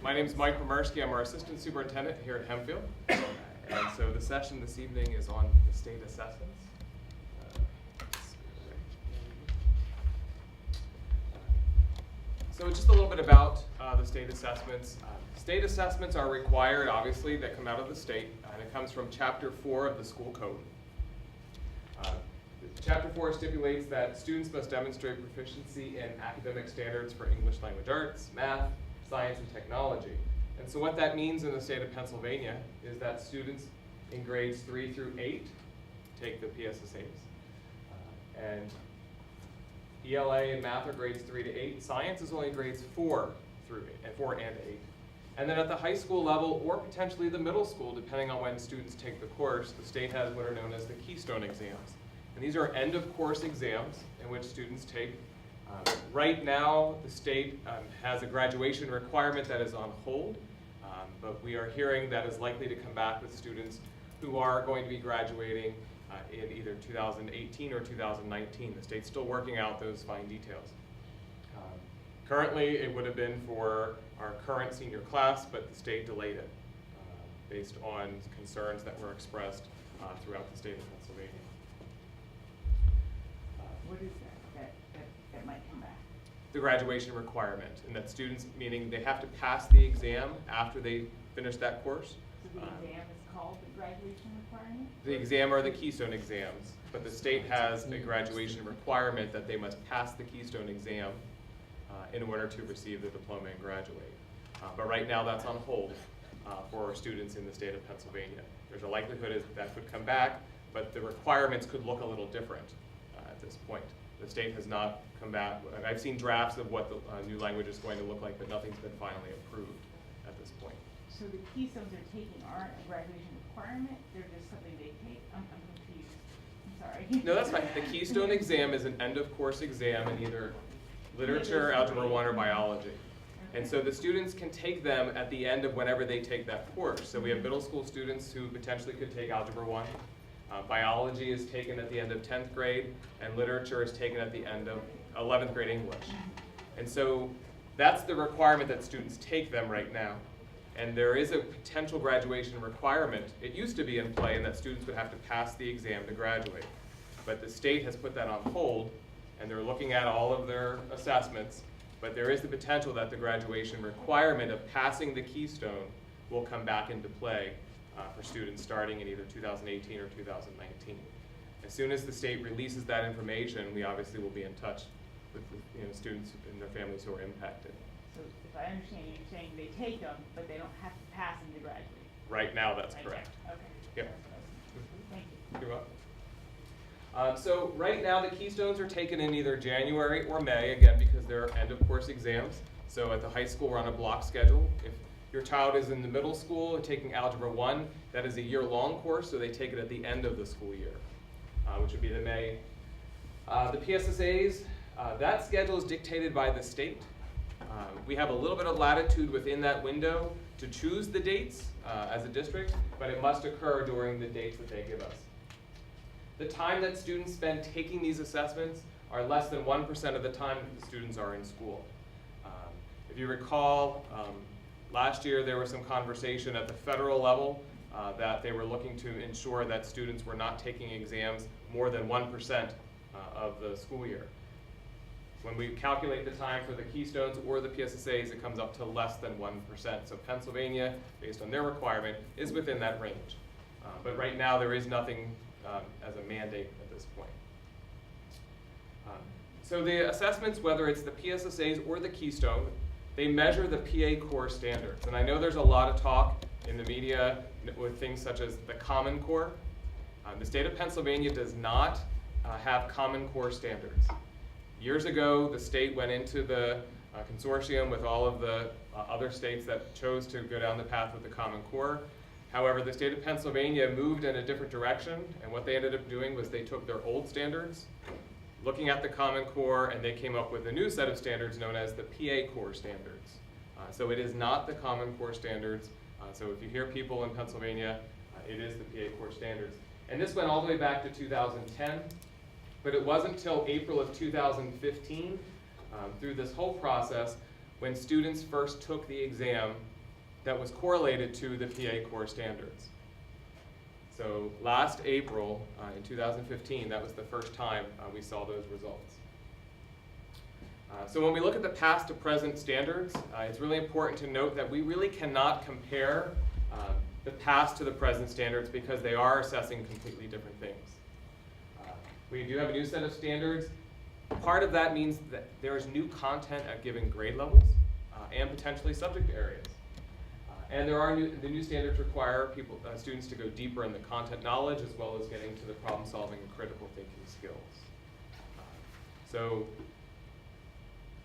My name is Mike Pomersky. I'm our assistant superintendent here at Hempfield. And so the session this evening is on the state assessments. So just a little bit about the state assessments. State assessments are required, obviously, that come out of the state, and it comes from Chapter 4 of the school code. Chapter 4 stipulates that students must demonstrate proficiency in academic standards for English language arts, math, science, and technology. And so what that means in the state of Pennsylvania is that students in grades 3 through 8 take the PSSAs. And ELA and math are grades 3 to 8. Science is only grades 4 and 8. And then at the high school level, or potentially the middle school, depending on when students take the course, the state has what are known as the Keystone Exams. And these are end-of-course exams in which students take. Right now, the state has a graduation requirement that is on hold, but we are hearing that is likely to come back with students who are going to be graduating in either 2018 or 2019. The state's still working out those fine details. Currently, it would have been for our current senior class, but the state delayed it based on concerns that were expressed throughout the state of Pennsylvania. What is that might come back? The graduation requirement, and that students, meaning they have to pass the exam after they finish that course. So the exam is called the graduation requirement? The exam are the Keystone Exams, but the state has a graduation requirement that they must pass the Keystone Exam in order to receive the diploma and graduate. But right now that's on hold for students in the state of Pennsylvania. There's a likelihood that could come back, but the requirements could look a little different at this point. The state has not come back. I've seen drafts of what the new language is going to look like, but nothing's been finally approved at this point. So the Keystones they're taking aren't a graduation requirement, they're just something they take? I'm confused. I'm sorry. No, that's fine. The Keystone Exam is an end-of-course exam in either literature, algebra 1, or biology. And so the students can take them at the end of whenever they take that course. So we have middle school students who potentially could take algebra 1. Biology is taken at the end of 10th grade, and literature is taken at the end of 11th grade English. And so that's the requirement that students take them right now. And there is a potential graduation requirement. It used to be in play in that students would have to pass the exam to graduate. But the state has put that on hold, and they're looking at all of their assessments. But there is the potential that the graduation requirement of passing the Keystone will come back into play for students starting in either 2018 or 2019. As soon as the state releases that information, we obviously will be in touch with the, students and their families who are impacted. So if I understand you, you're saying they take them, but they don't have to pass them to graduate? Right now, that's right correct. Now. Okay. Yep. Thank you. You're welcome. So right now, the Keystones are taken in either January or May, again, because they're end-of-course exams. So at the high school, we're on a block schedule. If your child is in the middle school taking Algebra 1, that is a year-long course, so they take it at the end of the school year, which would be the May. The PSSAs, that schedule is dictated by the state. We have a little bit of latitude within that window to choose the dates as a district, but it must occur during the dates that they give us. The time that students spend taking these assessments are less than 1% of the time that the students are in school. If you recall, last year there was some conversation at the federal level that they were looking to ensure that students were not taking exams more than 1% of the school year. When we calculate the time for the Keystones or the PSSAs, it comes up to less than 1%. So Pennsylvania, based on their requirement, is within that range. But right now there is nothing as a mandate at this point. So the assessments, whether it's the PSSAs or the Keystone, they measure the PA core standards. And I know there's a lot of talk in the media with things such as the Common Core. The state of Pennsylvania does not have Common Core standards. Years ago, the state went into the consortium with all of the other states that chose to go down the path with the Common Core. However, the state of Pennsylvania moved in a different direction, and what they ended up doing was they took their old standards, looking at the Common Core, and they came up with a new set of standards known as the PA Core standards. So it is not the Common Core standards. So if you hear people in Pennsylvania, it is the PA Core standards. And this went all the way back to 2010, but it wasn't until April of 2015, through this whole process, when students first took the exam that was correlated to the PA core standards. So last April in 2015, that was the first time we saw those results. So when we look at the past to present standards, it's really important to note that we really cannot compare the past to the present standards because they are assessing completely different things. We do have a new set of standards. Part of that means that there is new content at given grade levels and potentially subject areas. And there are the new standards require students to go deeper in the content knowledge as well as getting to the problem solving and critical thinking skills. So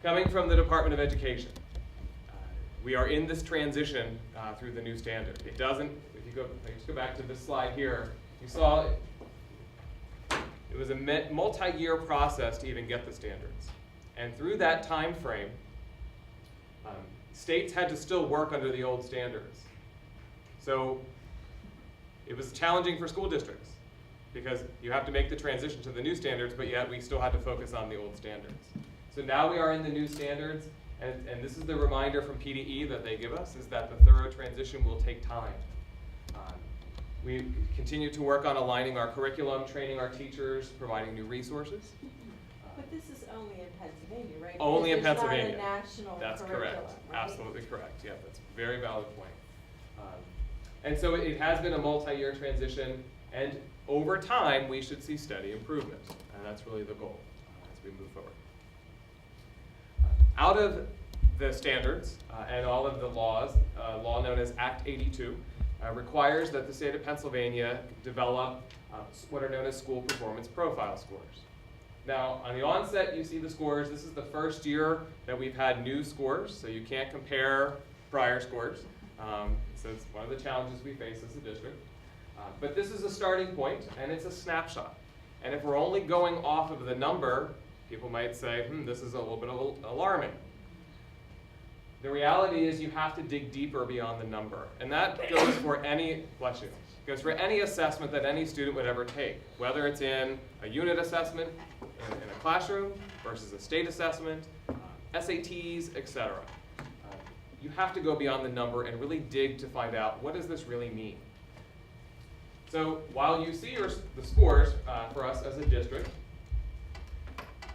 coming from the Department of Education, we are in this transition through the new standard. It doesn't, if you just go back to this slide here, you saw it was a multi-year process to even get the standards. And through that time frame, states had to still work under the old standards. So it was challenging for school districts because you have to make the transition to the new standards, but yet we still had to focus on the old standards. So now we are in the new standards, and this is the reminder from PDE that they give us, is that the thorough transition will take time. We continue to work on aligning our curriculum, training our teachers, providing new resources. But this is only in Pennsylvania, right? Only in Because Pennsylvania. It's not a national That's curriculum, correct. right? Absolutely correct. Yeah, that's a very valid point. And so it has been a multi-year transition, and over time we should see steady improvement, and that's really the goal as we move forward. Out of the standards and all of the laws, law known as Act 82 requires that the state of Pennsylvania develop what are known as school performance profile scores. Now, on the onset, you see the scores. This is the first year that we've had new scores, so you can't compare prior scores. So it's one of the challenges we face as a district. But this is a starting point, and it's a snapshot. And if we're only going off of the number, people might say, this is a little bit alarming. The reality is you have to dig deeper beyond the number. And that goes for any, bless you, goes for any assessment that any student would ever take, whether it's in a unit assessment in a classroom versus a state assessment, SATs, etc. You have to go beyond the number and really dig to find out, what does this really mean? So while you see the scores for us as a district,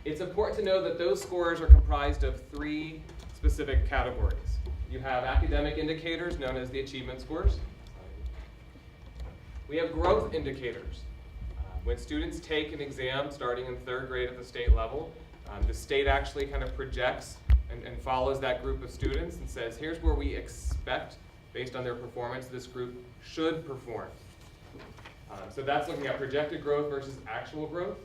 it's important to know that those scores are comprised of three specific categories. You have academic indicators known as the achievement scores. We have growth indicators. When students take an exam starting in 3rd grade at the state level, the state actually kind of projects and follows that group of students and says, here's where we expect, based on their performance, this group should perform. So that's looking at projected growth versus actual growth.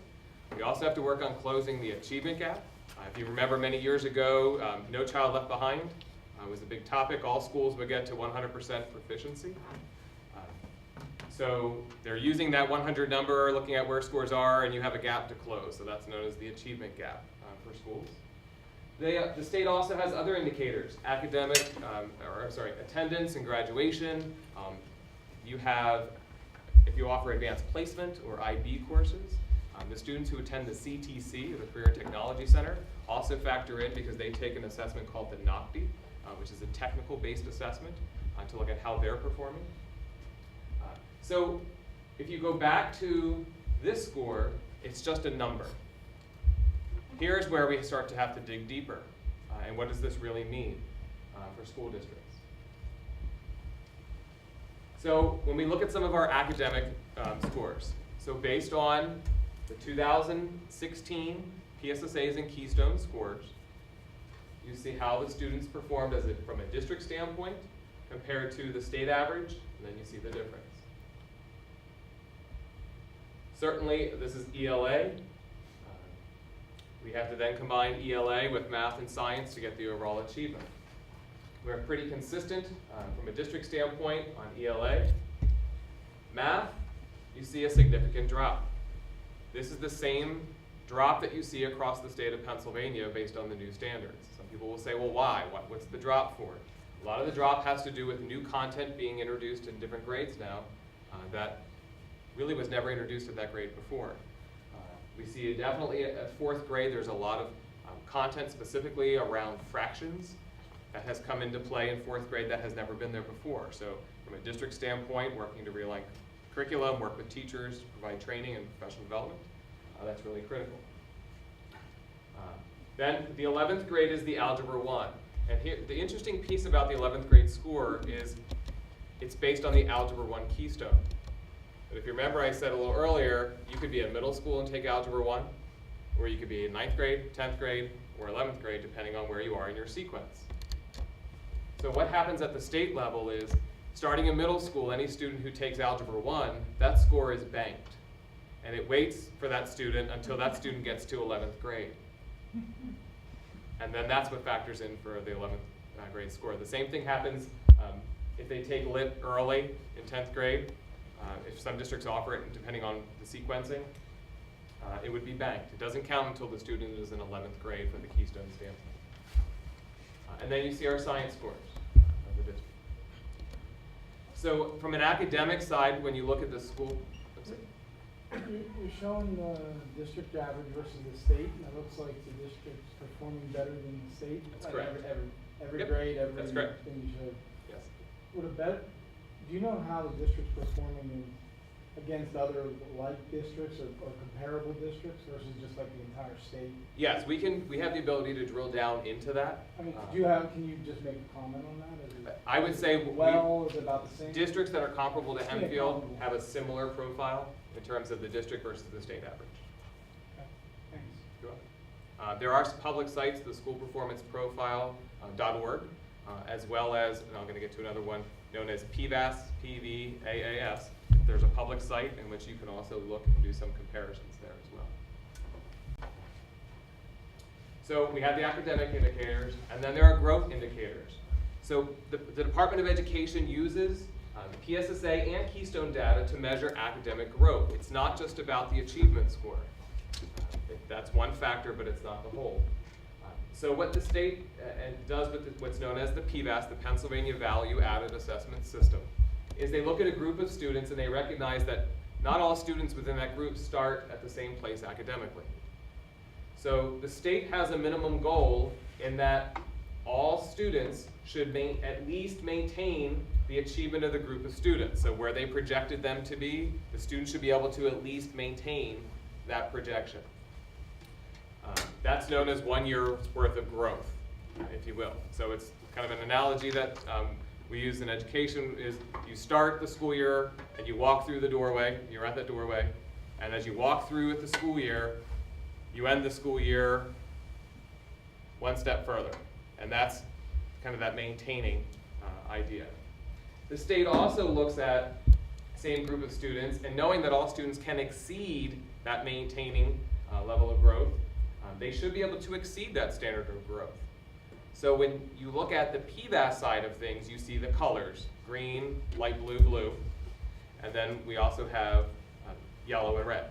We also have to work on closing the achievement gap. If you remember many years ago, No Child Left Behind was a big topic. All schools would get to 100% proficiency. So they're using that 100 number, looking at where scores are, and you have a gap to close. So that's known as the achievement gap for schools. The state also has other indicators, academic, attendance and graduation. You have, if you offer advanced placement or IB courses, the students who attend the CTC, or the Career Technology Center, also factor in because they take an assessment called the NOCTI, which is a technical-based assessment to look at how they're performing. So if you go back to this score, it's just a number. Here's where we start to have to dig deeper. And what does this really mean for school districts? So when we look at some of our academic scores, so based on the 2016 PSSAs and Keystone scores, you see how the students performed from a district standpoint compared to the state average, and then you see the difference. Certainly, this is ELA. We have to then combine ELA with math and science to get the overall achievement. We're pretty consistent from a district standpoint on ELA. Math, you see a significant drop. This is the same drop that you see across the state of Pennsylvania based on the new standards. Some people will say, well, why? What's the drop for? A lot of the drop has to do with new content being introduced in different grades now that really was never introduced at that grade before. We see definitely at 4th grade there's a lot of content specifically around fractions that has come into play in 4th grade that has never been there before. So from a district standpoint, working to realign curriculum, work with teachers, provide training and professional development, that's really critical. Then the 11th grade is the Algebra 1. And here, the interesting piece about the 11th grade score is it's based on the Algebra 1 Keystone. But if you remember, I said a little earlier, you could be in middle school and take Algebra 1, or you could be in 9th grade, 10th grade, or 11th grade, depending on where you are in your sequence. So what happens at the state level is, starting in middle school, any student who takes Algebra 1, that score is banked. And it waits for that student until that student gets to 11th grade. And then that's what factors in for the 11th grade score. The same thing happens if they take Lit early in 10th grade. If some districts offer it, depending on the sequencing, it would be banked. It doesn't count until the student is in 11th grade for the Keystone standpoint. And then you see our science scores of the district. So from an academic side, when you look at the school, You're showing the district average versus the state, and it looks like the district's performing better than the state. That's correct. Every Yep, grade, that's every correct. thing you showed. yes. Do you know how the district's performing against other like districts or comparable districts versus just like the entire state? Yes, we have the ability to drill down into that. I mean, Uh, can you just make a comment on that? Is it I would say is it about the same? districts that are comparable to Yeah, Hempfield comparable. have a similar profile in terms of the district versus the state average. Okay, thanks. You're welcome. There are public sites, the schoolperformanceprofile.org, as well as, and I'm going to get to another one, known as PVAS, PVAAS. There's a public site in which you can also look and do some comparisons there as well. So we have the academic indicators, and then there are growth indicators. So the Department of Education uses PSSA and Keystone data to measure academic growth. It's not just about the achievement score. That's one factor, but it's not the whole. So what the state does with what's known as the PVAS, the Pennsylvania Value Added Assessment System, is they look at a group of students and they recognize that not all students within that group start at the same place academically. So the state has a minimum goal in that all students should at least maintain the achievement of the group of students. So where they projected them to be, the students should be able to at least maintain that projection. That's known as 1 year's worth of growth, if you will. So it's kind of an analogy that we use in education is you start the school year and you walk through the doorway, you're at that doorway, and as you walk through the school year, you end the school year one step further. And that's kind of that maintaining idea. The state also looks at same group of students, and knowing that all students can exceed that maintaining level of growth, they should be able to exceed that standard of growth. So when you look at the PVAS side of things, you see the colors, green, light blue, blue, and then we also have yellow and red.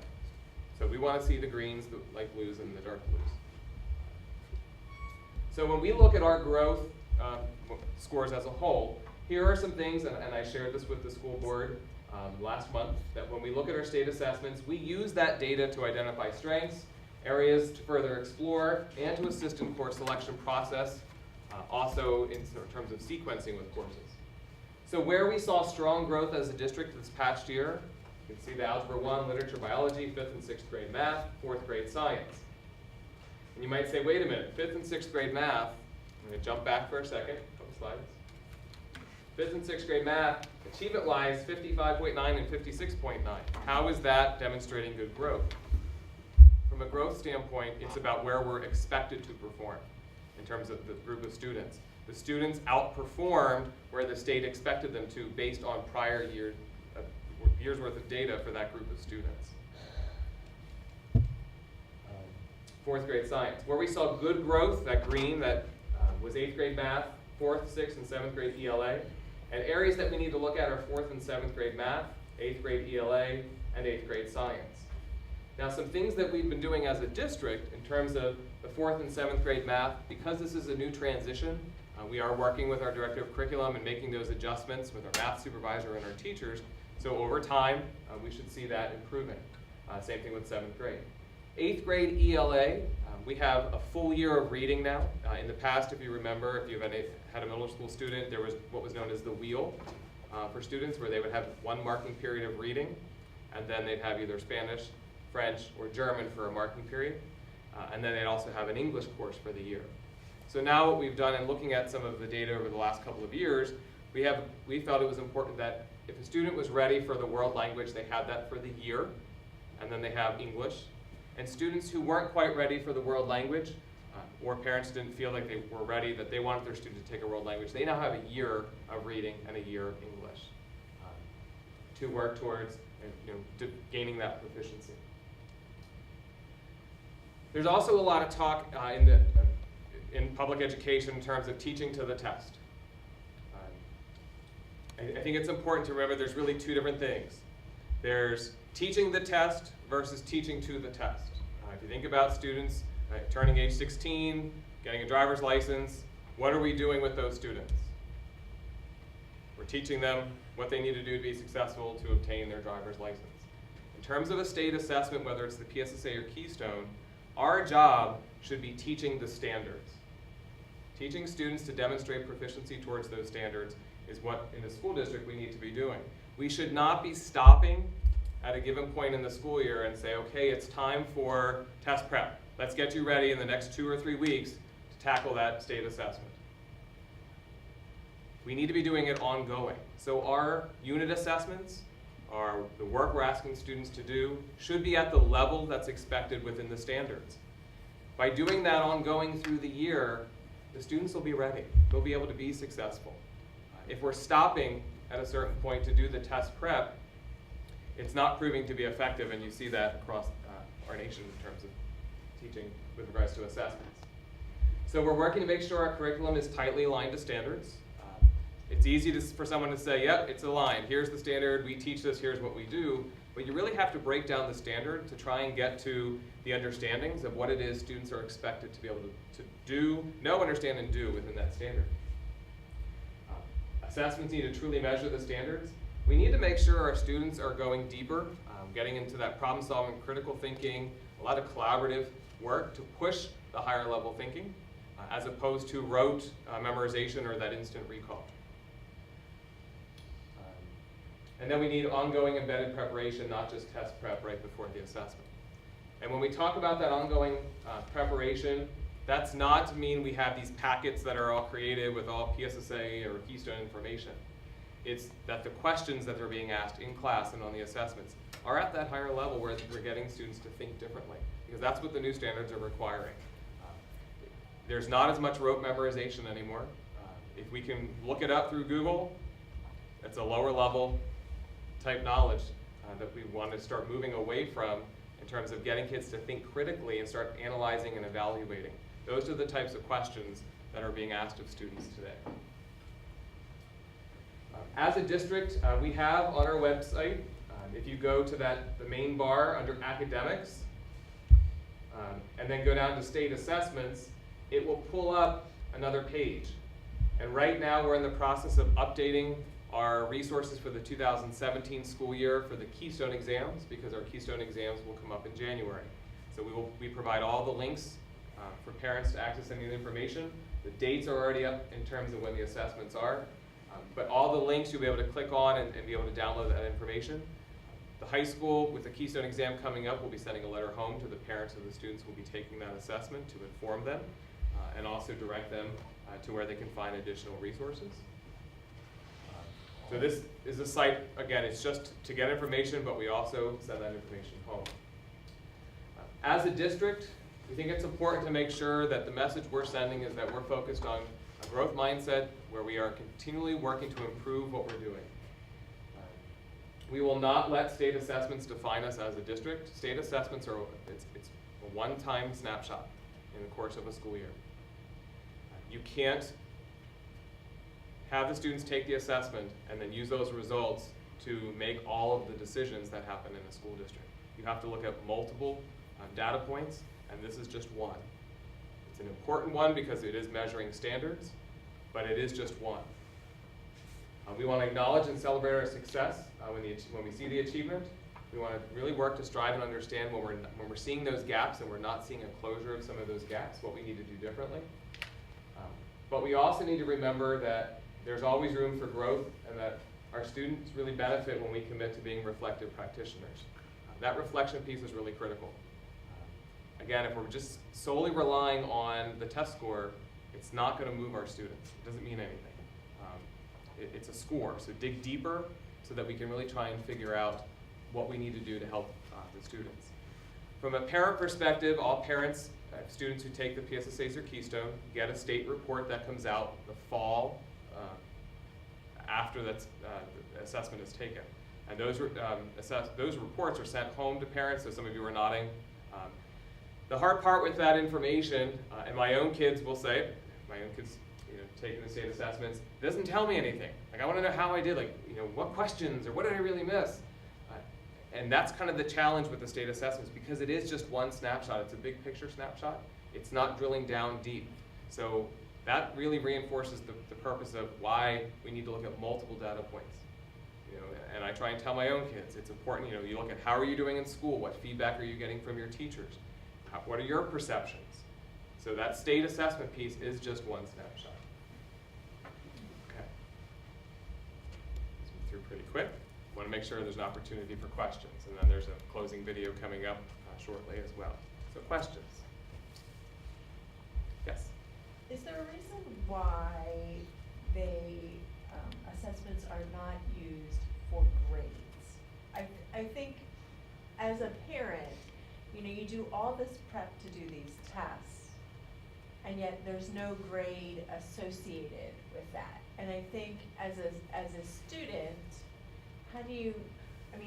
So we want to see the greens, the light blues, and the dark blues. So when we look at our growth scores as a whole, here are some things, and I shared this with the school board last month, that when we look at our state assessments, we use that data to identify strengths, areas to further explore, and to assist in course selection process, also in terms of sequencing with courses. So where we saw strong growth as a district this past year, you can see the Algebra 1, Literature, Biology, 5th and 6th grade math, 4th grade science. And you might say, wait a minute, 5th and 6th grade math, I'm going to jump back for a second, a couple slides. 5th and 6th grade math, achievement-wise, 55.9 and 56.9. How is that demonstrating good growth? From a growth standpoint, it's about where we're expected to perform in terms of the group of students. The students outperformed where the state expected them to based on prior years worth of data for that group of students. 4th grade science, where we saw good growth, that green, that was 8th grade math, 4th, 6th, and 7th grade ELA. And areas that we need to look at are 4th and 7th grade math, 8th grade ELA, and 8th grade science. Now, some things that we've been doing as a district in terms of the 4th and 7th grade math, because this is a new transition, we are working with our director of curriculum and making those adjustments with our math supervisor and our teachers. So over time, we should see that improving. Same thing with 7th grade. 8th grade ELA, we have a full year of reading now. In the past, if you remember, if you've had a middle school student, there was what was known as the wheel for students, where they would have one marking period of reading, and then they'd have either Spanish, French, or German for a marking period, and then they'd also have an English course for the year. So now what we've done in looking at some of the data over the last couple of years, we felt it was important that if a student was ready for the world language, they had that for the year, and then they have English. And students who weren't quite ready for the world language, or parents didn't feel like they were ready, that they wanted their student to take a world language, they now have a year of reading and a year of English to work towards gaining that proficiency. There's also a lot of talk in public education in terms of teaching to the test. I think it's important to remember there's really two different things. There's teaching the test versus teaching to the test. If you think about students turning age 16, getting a driver's license, what are we doing with those students? We're teaching them what they need to do to be successful to obtain their driver's license. In terms of a state assessment, whether it's the PSSA or Keystone, our job should be teaching the standards. Teaching students to demonstrate proficiency towards those standards is what, in the school district, we need to be doing. We should not be stopping at a given point in the school year and say, okay, it's time for test prep. Let's get you ready in the next 2 or 3 weeks to tackle that state assessment. We need to be doing it ongoing. So our unit assessments, the work we're asking students to do, should be at the level that's expected within the standards. By doing that ongoing through the year, the students will be ready. They'll be able to be successful. If we're stopping at a certain point to do the test prep, it's not proving to be effective, and you see that across our nation in terms of teaching with regards to assessments. So we're working to make sure our curriculum is tightly aligned to standards. It's easy for someone to say, yep, it's aligned. Here's the standard, we teach this, here's what we do. But you really have to break down the standard to try and get to the understandings of what it is students are expected to be able to do, know, understand, and do within that standard. Assessments need to truly measure the standards. We need to make sure our students are going deeper, getting into that problem solving, critical thinking, a lot of collaborative work to push the higher level thinking, as opposed to rote memorization or that instant recall. And then we need ongoing embedded preparation, not just test prep right before the assessment. And when we talk about that ongoing preparation, that's not to mean we have these packets that are all created with all PSSA or Keystone information. It's that the questions that are being asked in class and on the assessments are at that higher level where we're getting students to think differently, because that's what the new standards are requiring. There's not as much rote memorization anymore. If we can look it up through Google, it's a lower level type knowledge that we want to start moving away from in terms of getting kids to think critically and start analyzing and evaluating. Those are the types of questions that are being asked of students today. As a district, we have on our website, if you go to the main bar under academics, and then go down to state assessments, it will pull up another page. And right now we're in the process of updating our resources for the 2017 school year for the Keystone Exams, because our Keystone Exams will come up in January. So we provide all the links for parents to access any of the information. The dates are already up in terms of when the assessments are, but all the links you'll be able to click on and be able to download that information. The high school, with the Keystone exam coming up, will be sending a letter home to the parents of the students who will be taking that assessment to inform them and also direct them to where they can find additional resources. So this is a site, again, it's just to get information, but we also send that information home. As a district, we think it's important to make sure that the message we're sending is that we're focused on a growth mindset where we are continually working to improve what we're doing. We will not let state assessments define us as a district. State assessments are, it's a one-time snapshot in the course of a school year. You can't have the students take the assessment and then use those results to make all of the decisions that happen in a school district. You have to look at multiple data points, and this is just one. It's an important one because it is measuring standards, but it is just one. We want to acknowledge and celebrate our success when we see the achievement, We want to really work to strive and understand when we're seeing those gaps and we're not seeing a closure of some of those gaps, what we need to do differently. But we also need to remember that there's always room for growth and that our students really benefit when we commit to being reflective practitioners. That reflection piece is really critical. Again, if we're just solely relying on the test score, it's not going to move our students. It doesn't mean anything. It's a score, so dig deeper so that we can really try and figure out what we need to do to help the students. From a parent perspective, all parents, students who take the PSSAs or Keystone, get a state report that comes out the fall after the assessment is taken. And those reports are sent home to parents, so some of you are nodding. The hard part with that information, and my own kids will say, my own kids taking the state assessments, it doesn't tell me anything. Like, I want to know how I did, like, what questions or what did I really miss? And that's kind of the challenge with the state assessments, because it is just one snapshot. It's a big picture snapshot. It's not drilling down deep. So that really reinforces the purpose of why we need to look at multiple data points. And I try and tell my own kids, it's important, you look at how are you doing in school? What feedback are you getting from your teachers? What are your perceptions? So that state assessment piece is just one snapshot. Okay. Let's move through pretty quick. Want to make sure there's an opportunity for questions, and then there's a closing video coming up shortly as well. So questions? Yes? Is there a reason why assessments are not used for grades? I think as a parent, you do all this prep to do these tests, and yet there's no grade associated with that. And I think as a student, how do you,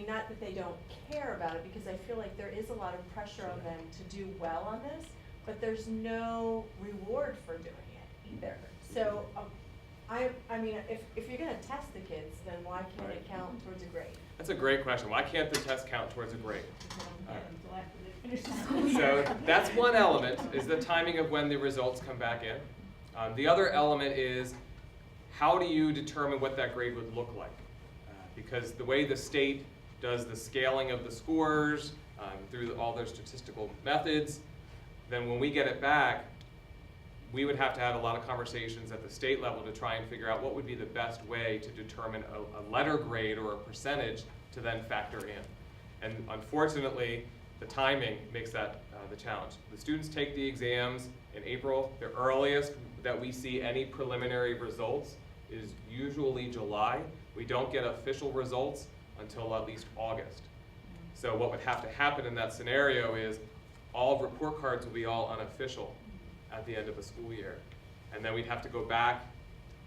not that they don't care about it, because I feel like there is a lot of pressure on them to do well on this, but there's no reward for doing it either. So, if you're gonna test the kids, then why can't it count towards a grade? That's a great question. Why can't the test count towards a grade? Until after they finish school. So that's one element, is the timing of when the results come back in. The other element is, how do you determine what that grade would look like? Because the way the state does the scaling of the scores through all their statistical methods, then when we get it back, we would have to have a lot of conversations at the state level to try and figure out what would be the best way to determine a letter grade or a percentage to then factor in. And unfortunately, the timing makes that the challenge. The students take the exams in April. The earliest that we see any preliminary results is usually July. We don't get official results until at least August. So what would have to happen in that scenario is all report cards will be all unofficial at the end of a school year. And then we'd have to go back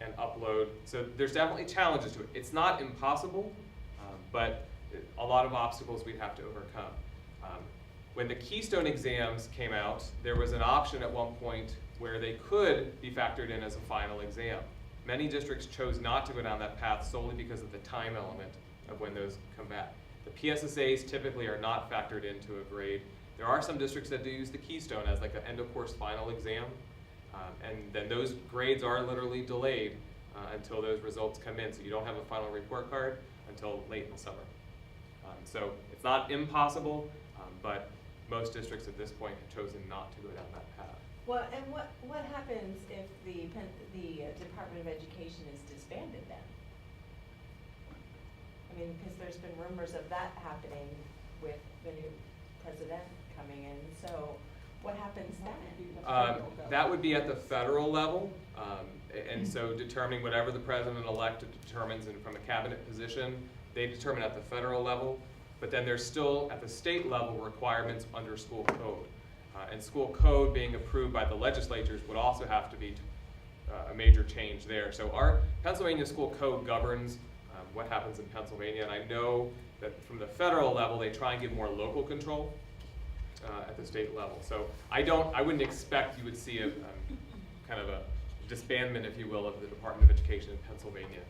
and upload. So there's definitely challenges to it. It's not impossible, but a lot of obstacles we'd have to overcome. When the Keystone exams came out, there was an option at one point where they could be factored in as a final exam. Many districts chose not to go down that path solely because of the time element of when those come back. The PSSAs typically are not factored into a grade. There are some districts that do use the Keystone as like an end of course final exam, and then those grades are literally delayed until those results come in, so you don't have a final report card until late in the summer. So it's not impossible, but most districts at this point have chosen not to go down that path. Well, and what happens if the Department of Education is disbanded then? Because there's been rumors of that happening with the new president coming in, so what happens then? That would be at the federal level, and so determining whatever the president-elect determines, and from a cabinet position, they determine at the federal level, but then there's still at the state level requirements under school code. And school code being approved by the legislatures would also have to be a major change there. So our Pennsylvania school code governs what happens in Pennsylvania, and I know that from the federal level they try and give more local control at the state level. So I wouldn't expect you would see a kind of a disbandment, if you will, of the Department of Education in Pennsylvania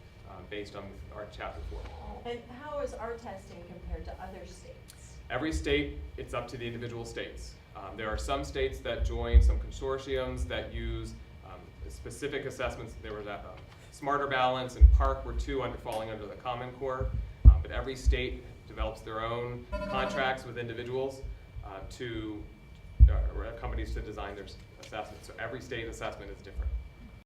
based on our Chapter 4. And how is our testing compared to other states? Every state, it's up to the individual states. There are some states that join some consortiums that use specific assessments. There was Smarter Balance and Park were two falling under the Common Core, but every state develops their own contracts with individuals or companies to design their assessments. So every state assessment is different.